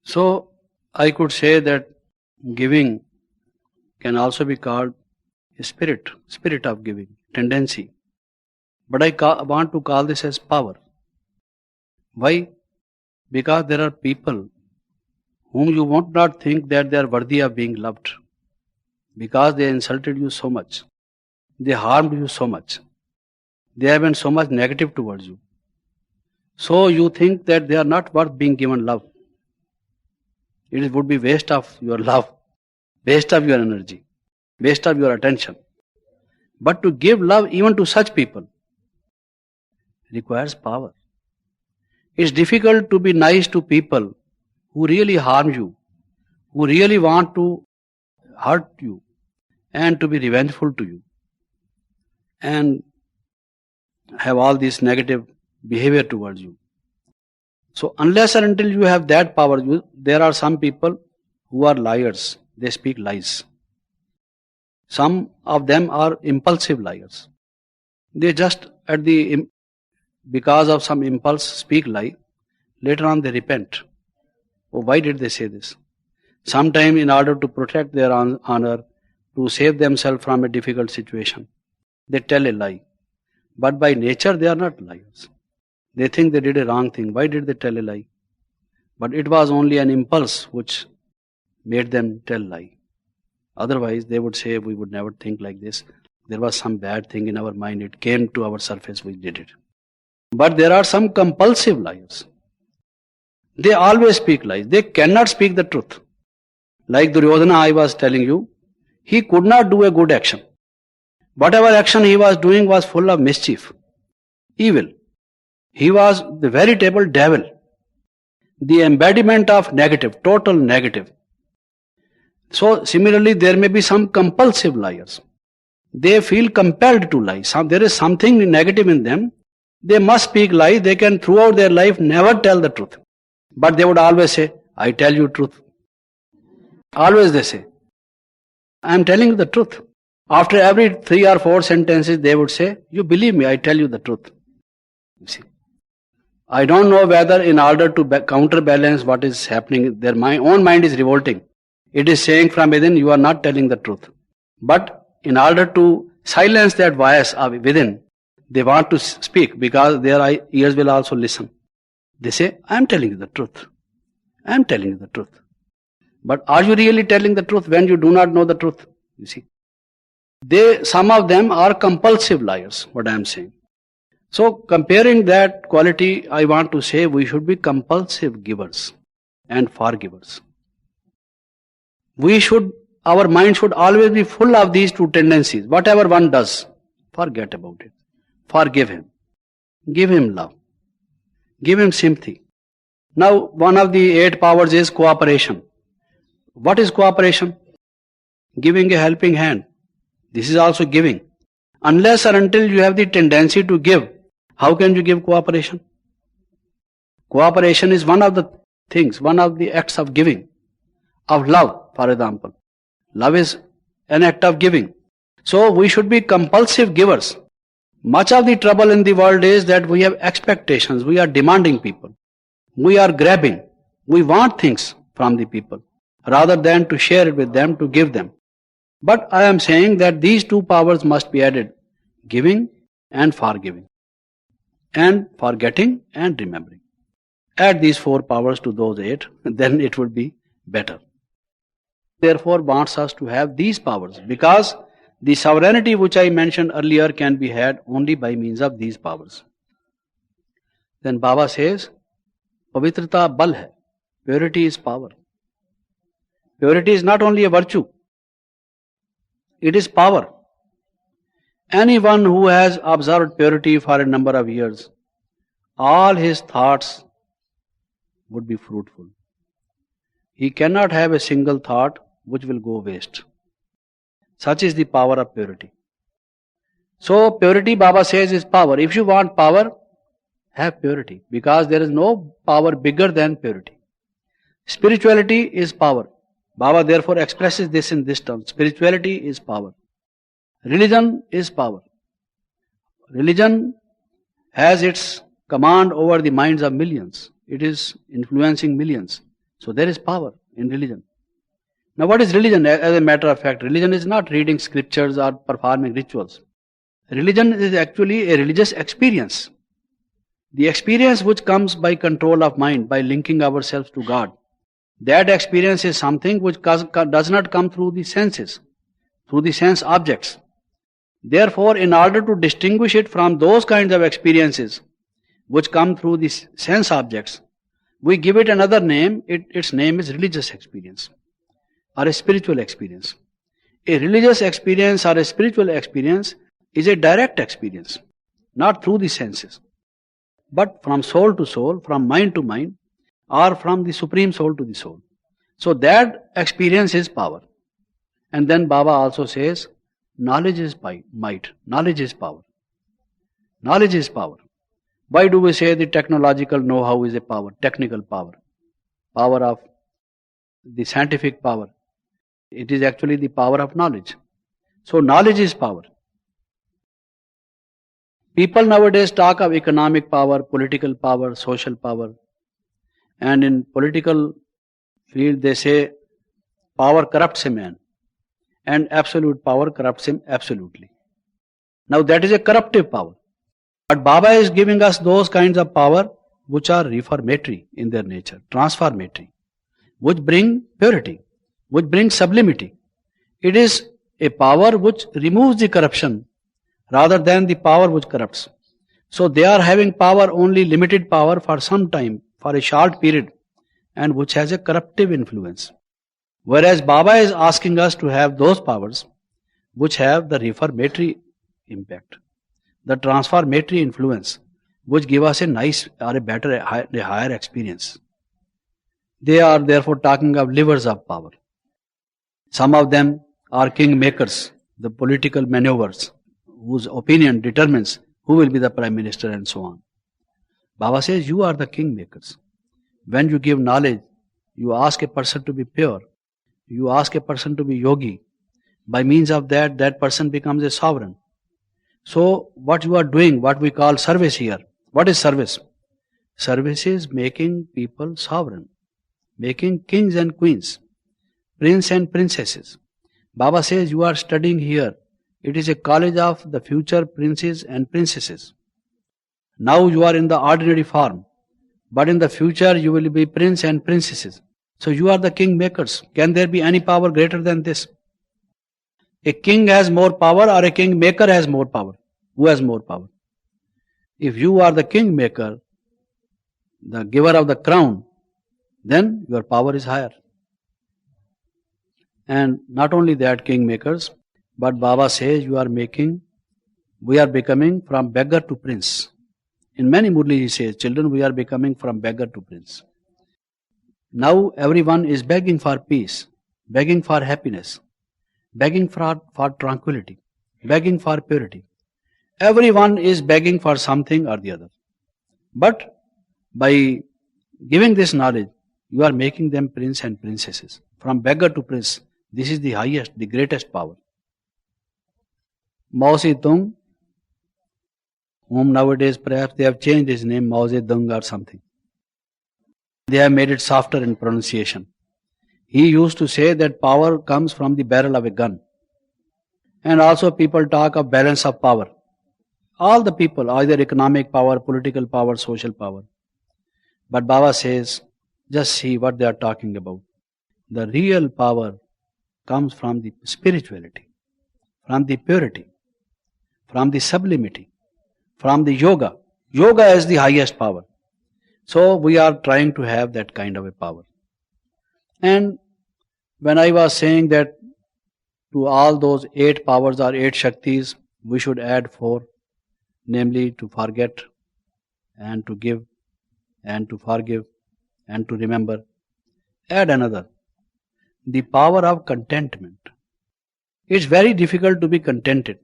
So I could say that giving can also be called a spirit of giving, tendency. But I want to call this as power. Why? Because there are people whom you would not think that they are worthy of being loved, because they insulted you so much, they harmed you so much, they have been so much negative towards you. So you think that they are not worth being given love. It would be waste of your love, waste of your energy, waste of your attention. But to give love even to such people requires power. It's difficult to be nice to people who really harm you, who really want to hurt you and to be revengeful to you and have all this negative behavior towards you. So unless and until you have that power, there are some people who are liars. They speak lies. Some of them are impulsive liars. They just because of some impulse speak lie. Later on they repent. Oh, why did they say this? Sometimes in order to protect their honor, to save themselves from a difficult situation, they tell a lie. But by nature they are not liars. They think they did a wrong thing. Why did they tell a lie? But it was only an impulse which made them tell lie. Otherwise they would say, we would never think like this. There was some bad thing in our mind. It came to our surface, we did it. But there are some compulsive liars. They always speak lies. They cannot speak the truth. Like Duryodhana, I was telling you, he could not do a good action. Whatever action he was doing was full of mischief, evil. He was the veritable devil, the embodiment of negative, total negative. So similarly, there may be some compulsive liars. They feel compelled to lie. There is something negative in them. They must speak lie. They can throughout their life never tell the truth. But they would always say, I tell you truth. Always they say, I am telling you the truth. After every 3 or 4 sentences, they would say, you believe me, I tell you the truth. You see, I don't know whether in order to counterbalance what is happening, their own mind is revolting. It is saying from within, you are not telling the truth. But in order to silence that voice within, they want to speak because their ears will also listen. They say, I am telling you the truth. I am telling you the truth. But are you really telling the truth when you do not know the truth? You see, some of them are compulsive liars, what I am saying. So comparing that quality, I want to say we should be compulsive givers and forgivers. Our mind should always be full of these two tendencies. Whatever one does, forget about it. Forgive him. Give him love. Give him sympathy. Now, one of the 8 powers is cooperation. What is cooperation? Giving a helping hand. This is also giving. Unless or until you have the tendency to give, how can you give cooperation? Cooperation is one of the things, one of the acts of giving. Of love, for example. Love is an act of giving. So we should be compulsive givers. Much of the trouble in the world is that we have expectations. We are demanding people. We are grabbing. We want things from the people rather than to share it with them, to give them. But I am saying that these 2 powers must be added. Giving and forgiving. And forgetting and remembering. Add these 4 powers to those 8, then it would be better. Therefore wants us to have these powers, because the sovereignty which I mentioned earlier can be had only by means of these powers. Then Baba says, Pavitrata bal hai. Purity is power. Purity is not only a virtue, it is power. Anyone who has observed purity for a number of years, all his thoughts would be fruitful. He cannot have a single thought which will go waste. Such is the power of purity. So purity, Baba says, is power. If you want power, have purity, because there is no power bigger than purity. Spirituality is power. Baba therefore expresses this in this term. Spirituality is power. Religion is power. Religion has its command over the minds of millions. It is influencing millions. So there is power in religion. Now what is religion? As a matter of fact, religion is not reading scriptures or performing rituals. Religion is actually a religious experience. The experience which comes by control of mind, by linking ourselves to God. That experience is something which does not come through the senses, through the sense objects. Therefore, in order to distinguish it from those kinds of experiences which come through the sense objects, we give it another name. Its name is religious experience or a spiritual experience. A religious experience or a spiritual experience is a direct experience, not through the senses, but from soul to soul, from mind to mind, or from the supreme soul to the soul. So that experience is power. And then Baba also says, knowledge is might, knowledge is power. Knowledge is power. Why do we say the technological know-how is a power, technical power, power of the scientific power? It is actually the power of knowledge. So knowledge is power. People nowadays talk of economic power, political power, social power. And in political field they say power corrupts a man and absolute power corrupts him absolutely. Now that is a corruptive power. But Baba is giving us those kinds of power which are reformatory in their nature, transformatory, which bring purity, which bring sublimity. It is a power which removes the corruption rather than the power which corrupts. So they are having power, only limited power for some time, for a short period, and which has a corruptive influence. Whereas Baba is asking us to have those powers which have the reformatory impact, the transformatory influence, which give us a nice or a better, a higher experience. They are therefore talking of levers of power. Some of them are king makers, the political maneuvers, whose opinion determines who will be the prime minister and so on. Baba says, you are the king makers. When you give knowledge, you ask a person to be pure. You ask a person to be yogi. By means of that, that person becomes a sovereign. So what you are doing, what we call service here. What is service? Service is making people sovereign, making kings and queens, prince and princesses. Baba says, you are studying here. It is a college of the future princes and princesses. Now you are in the ordinary form, but in the future you will be prince and princesses. So you are the king makers. Can there be any power greater than this? A king has more power or a king maker has more power? Who has more power? If you are the king maker, the giver of the crown, then your power is higher. And not only that, king makers, but Baba says we are becoming from beggar to prince. In many murli he says, children, we are becoming from beggar to prince. Now everyone is begging for peace, begging for happiness, begging for tranquility, begging for purity. Everyone is begging for something or the other. But by giving this knowledge, you are making them prince and princesses. From beggar to prince, this is the highest, the greatest power. Mao Zedong, whom nowadays perhaps they have changed his name, Mao Zedong or something. They have made it softer in pronunciation. He used to say that power comes from the barrel of a gun. And also people talk of balance of power. All the people, either economic power, political power, social power. But Baba says, just see what they are talking about. The real power comes from the spirituality, from the purity, from the sublimity, from the yoga. Yoga is the highest power. So we are trying to have that kind of a power. And when I was saying that to all those 8 powers or 8 Shaktis, we should add 4, namely to forget and to give and to forgive and to remember. Add another, the power of contentment. It's very difficult to be contented.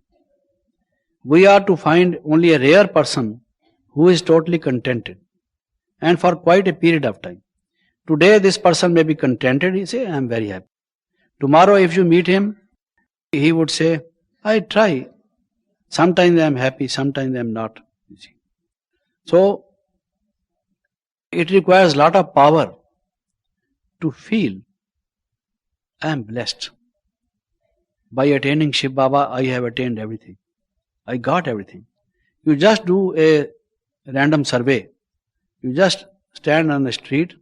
We are to find only a rare person who is totally contented, and for quite a period of time. Today this person may be contented, he say, I am very happy. Tomorrow if you meet him, he would say, I try. Sometimes I am happy, sometimes I am not. You see. So, it requires a lot of power to feel, I am blessed. By attaining Shiv Baba, I have attained everything. I got everything. You just do a random survey. You just stand on the street,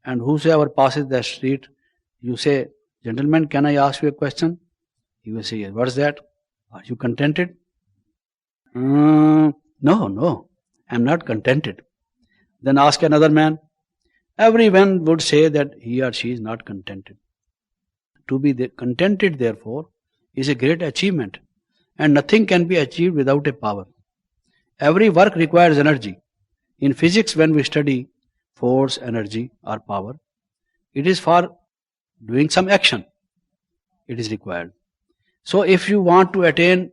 and whosoever passes the street, you say, gentlemen, can I ask you a question? He will say, yes. What is that? Are you contented? No, I am not contented. Then ask another man. Everyone would say that he or she is not contented. To be contented, therefore, is a great achievement, and nothing can be achieved without a power. Every work requires energy. In physics, when we study force, energy or power, it is for doing some action. It is required. So if you want to attain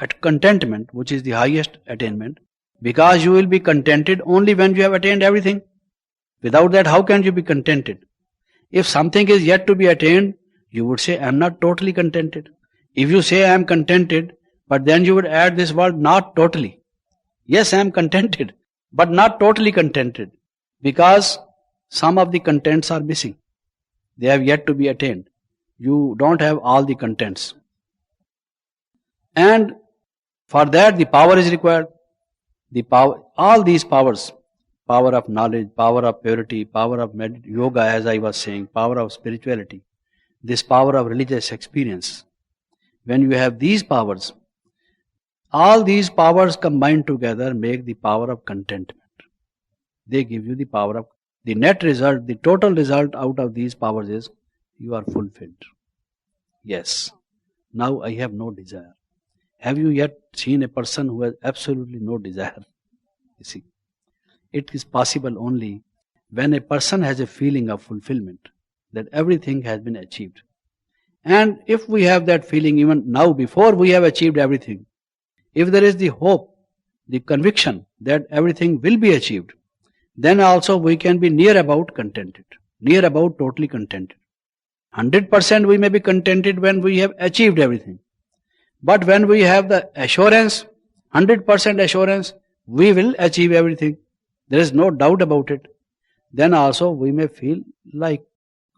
at contentment, which is the highest attainment, because you will be contented only when you have attained everything. Without that, how can you be contented? If something is yet to be attained, you would say, I am not totally contented. If you say I am contented, but then you would add this word, not totally. Yes, I am contented, but not totally contented, because some of the contents are missing. They have yet to be attained. You don't have all the contents. And for that the power is required. The power, all these powers, power of knowledge, power of purity, power of yoga, as I was saying, power of spirituality, this power of religious experience. When you have these powers, all these powers combined together make the power of contentment. They give you the power of, the net result, the total result out of these powers is, you are fulfilled. Yes, now I have no desire. Have you yet seen a person who has absolutely no desire? You see, it is possible only when a person has a feeling of fulfillment, that everything has been achieved. And if we have that feeling even now, before we have achieved everything, if there is the hope, the conviction that everything will be achieved, then also we can be near about contented, near about totally contented. 100% we may be contented when we have achieved everything. But when we have the assurance, 100% assurance, we will achieve everything, there is no doubt about it, then also we may feel like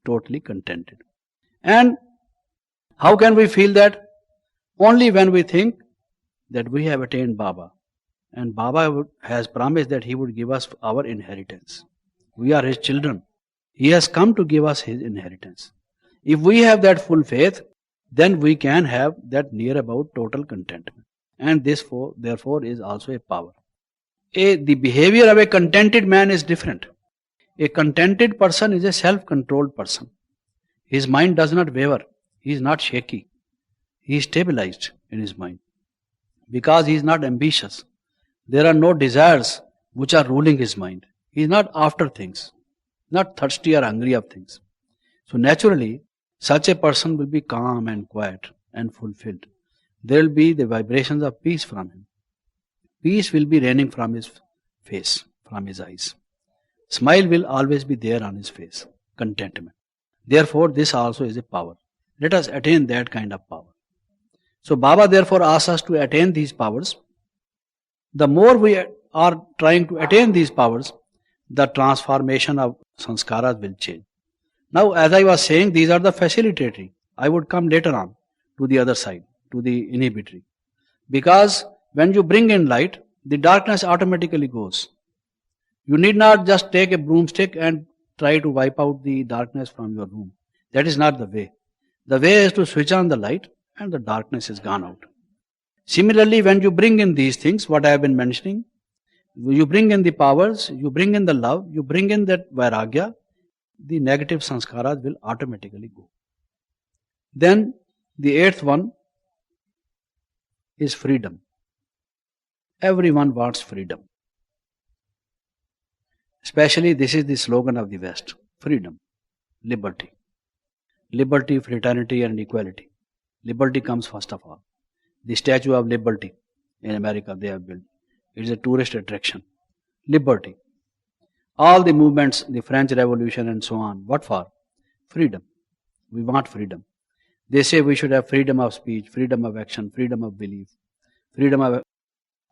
totally contented. And how can we feel that? Only when we think that we have attained Baba. And Baba has promised that he would give us our inheritance. We are his children. He has come to give us his inheritance. If we have that full faith, then we can have that near about total contentment. And this therefore is also a power. The behavior of a contented man is different. A contented person is a self-controlled person. His mind does not waver. He is not shaky. He is stabilized in his mind. Because he is not ambitious. There are no desires which are ruling his mind. He is not after things, not thirsty or hungry of things. So naturally, such a person will be calm and quiet and fulfilled. There will be the vibrations of peace from him. Peace will be raining from his face, from his eyes. Smile will always be there on his face. Contentment. Therefore, this also is a power. Let us attain that kind of power. So Baba therefore asks us to attain these powers. The more we are trying to attain these powers, the transformation of sanskaras will change. Now, as I was saying, these are the facilitatory. I would come later on to the other side, to the inhibitory. Because when you bring in light, the darkness automatically goes. You need not just take a broomstick and try to wipe out the darkness from your room. That is not the way. The way is to switch on the light and the darkness is gone out. Similarly, when you bring in these things, what I have been mentioning, you bring in the powers, you bring in the love, you bring in that vairagya, the negative sanskaras will automatically go. Then the eighth one is freedom. Everyone wants freedom. Especially this is the slogan of the West. Freedom, liberty. Liberty, fraternity and equality. Liberty comes first of all. The Statue of Liberty in America they have built. It is a tourist attraction. Liberty. All the movements, the French Revolution and so on. What for? Freedom. We want freedom. They say we should have freedom of speech, freedom of action, freedom of belief, freedom of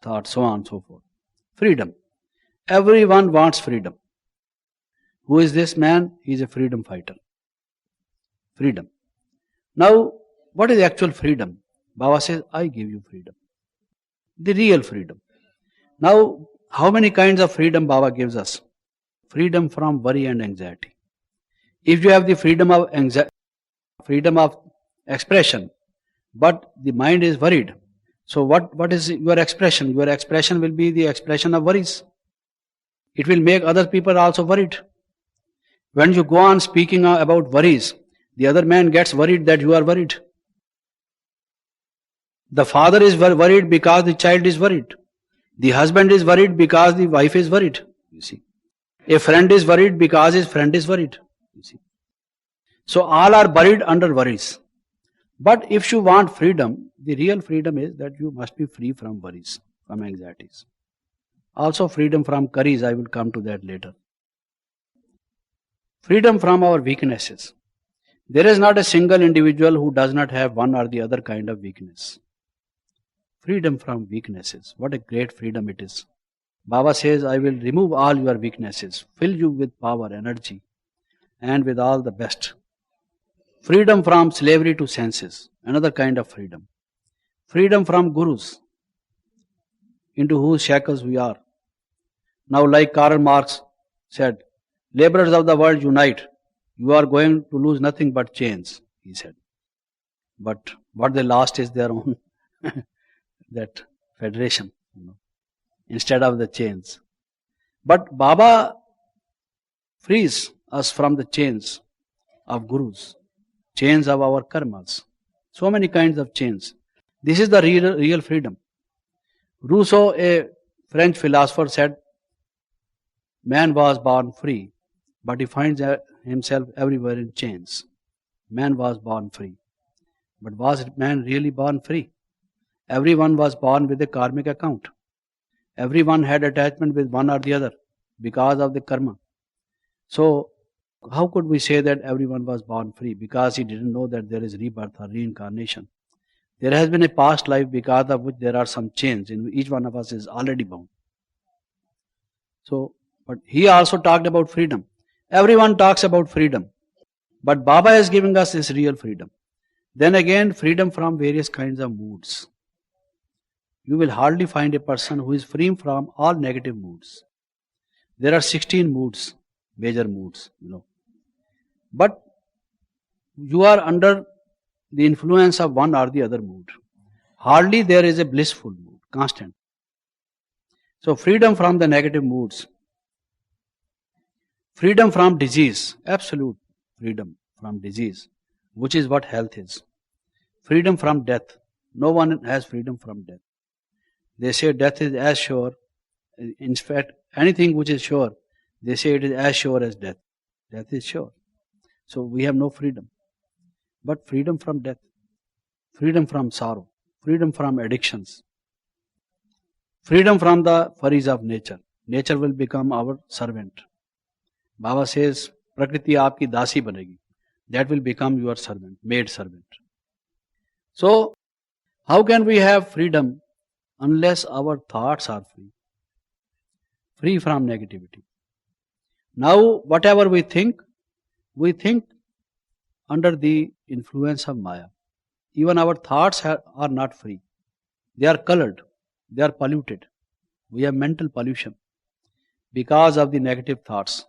thought, so on and so forth. Freedom. Everyone wants freedom. Who is this man? He is a freedom fighter. Freedom. Now, what is actual freedom? Baba says, I give you freedom. The real freedom. Now, how many kinds of freedom Baba gives us? Freedom from worry and anxiety. If you have the freedom of expression, but the mind is worried, so what is your expression? Your expression will be the expression of worries. It will make other people also worried. When you go on speaking about worries, the other man gets worried that you are worried. The father is worried because the child is worried. The husband is worried because the wife is worried. You see. A friend is worried because his friend is worried. You see. So all are buried under worries. But if you want freedom, the real freedom is that you must be free from worries, from anxieties. Also freedom from curries, I will come to that later. Freedom from our weaknesses. There is not a single individual who does not have one or the other kind of weakness. Freedom from weaknesses. What a great freedom it is. Baba says, I will remove all your weaknesses, fill you with power, energy, and with all the best. Freedom from slavery to senses. Another kind of freedom. Freedom from gurus, into whose shackles we are. Now, like Karl Marx said, laborers of the world unite. You are going to lose nothing but chains, he said. But what they lost is their own that federation, instead of the chains. But Baba frees us from the chains of gurus, chains of our karmas. So many kinds of chains. This is the real freedom. Rousseau, a French philosopher, said, man was born free, but he finds himself everywhere in chains. Man was born free. But was man really born free? Everyone was born with a karmic account. Everyone had attachment with one or the other because of the karma. So, how could we say that everyone was born free? Because he didn't know that there is rebirth or reincarnation. There has been a past life because of which there are some chains in each one of us is already bound. So, but he also talked about freedom. Everyone talks about freedom. But Baba is giving us this real freedom. Then again, freedom from various kinds of moods. You will hardly find a person who is free from all negative moods. There are 16 moods, major moods, But you are under the influence of one or the other mood. Hardly there is a blissful mood, constant. So freedom from the negative moods. Freedom from disease, absolute freedom from disease, which is what health is. Freedom from death. No one has freedom from death. They say death is as sure. In fact, anything which is sure, they say it is as sure as death. Death is sure. So we have no freedom. But freedom from death, freedom from sorrow, freedom from addictions, freedom from the worries of nature. Nature will become our servant. Baba says, Prakriti aapki dasi banegi. That will become your servant, maid servant. So, how can we have freedom unless our thoughts are free? Free from negativity. Now, whatever we think under the influence of Maya. Even our thoughts are not free. They are colored. They are polluted. We have mental pollution because of the negative thoughts.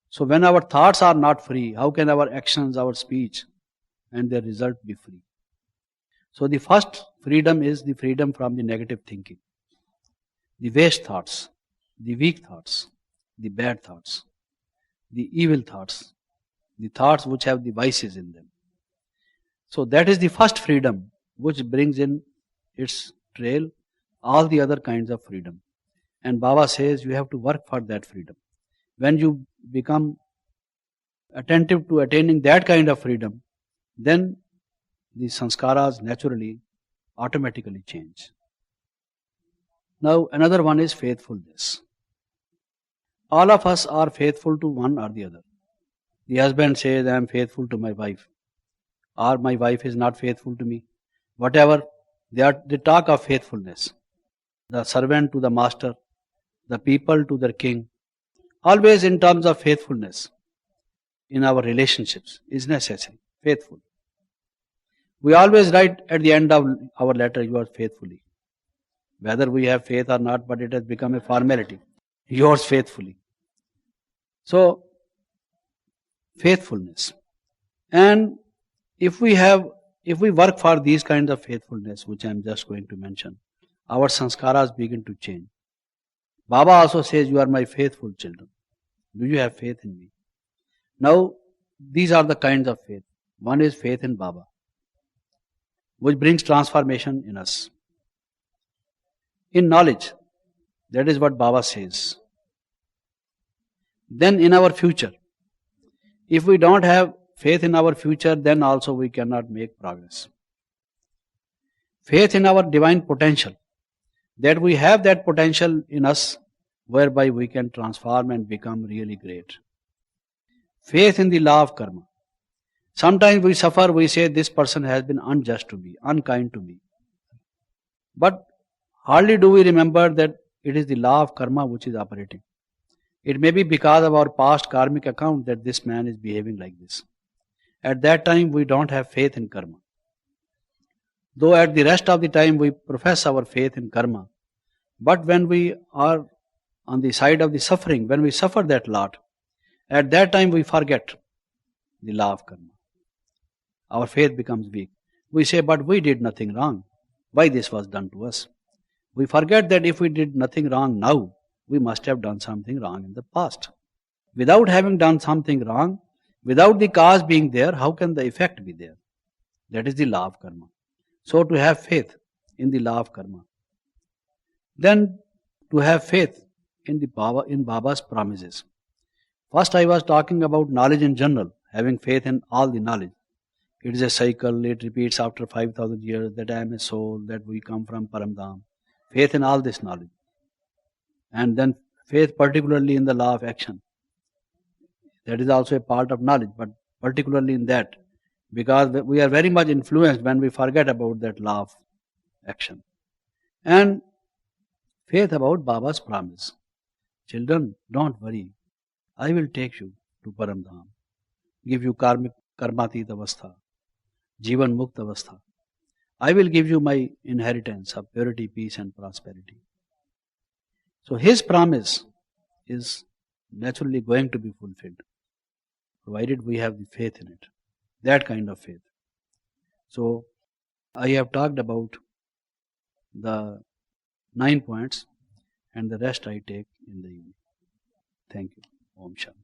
So when our thoughts are not free, how can our actions, our speech and their result be free? So the first freedom is the freedom from the negative thinking. The waste thoughts, the weak thoughts, the bad thoughts, the evil thoughts, the thoughts which have the vices in them. So that is the first freedom which brings in its trail all the other kinds of freedom. And Baba says you have to work for that freedom. When you become attentive to attaining that kind of freedom, then the sanskaras naturally, automatically change. Now another one is faithfulness. All of us are faithful to one or the other. The husband says, I am faithful to my wife, or my wife is not faithful to me. Whatever, they talk of faithfulness. The servant to the master, the people to their king, always in terms of faithfulness in our relationships is necessary. Faithful. We always write at the end of our letter, yours faithfully. Whether we have faith or not, but it has become a formality. Yours faithfully. So, faithfulness. And if we work for these kinds of faithfulness, which I am just going to mention, our sanskaras begin to change. Baba also says, you are my faithful children. Do you have faith in me? Now, these are the kinds of faith. One is faith in Baba, which brings transformation in us. In knowledge, that is what Baba says. Then in our future, if we don't have faith in our future, then also we cannot make progress. Faith in our divine potential, that we have that potential in us whereby we can transform and become really great. Faith in the law of karma. Sometimes we suffer, we say this person has been unjust to me, unkind to me. But hardly do we remember that it is the law of karma which is operating. It may be because of our past karmic account that this man is behaving like this. At that time we don't have faith in karma. Though at the rest of the time we profess our faith in karma, but when we are on the side of the suffering, when we suffer that lot, at that time we forget the law of karma. Our faith becomes weak. We say, but we did nothing wrong. Why this was done to us? We forget that if we did nothing wrong now, we must have done something wrong in the past. Without having done something wrong, without the cause being there, how can the effect be there? That is the law of karma. So to have faith in the law of karma. Then to have faith in Baba's promises. First I was talking about knowledge in general, having faith in all the knowledge. It is a cycle, it repeats after 5,000 years, that I am a soul, that we come from Paramdham. Faith in all this knowledge. And then faith particularly in the law of action. That is also a part of knowledge, but particularly in that, because we are very much influenced when we forget about that law of action. And faith about Baba's promise. Children, don't worry. I will take you to Paramdham, give you karmatit avastha, jivan mukt avastha. I will give you my inheritance of purity, peace and prosperity. So his promise is naturally going to be fulfilled, provided we have the faith in it, that kind of faith. So I have talked about the 9 points and the rest I take in the evening. Thank you. Om Shanti.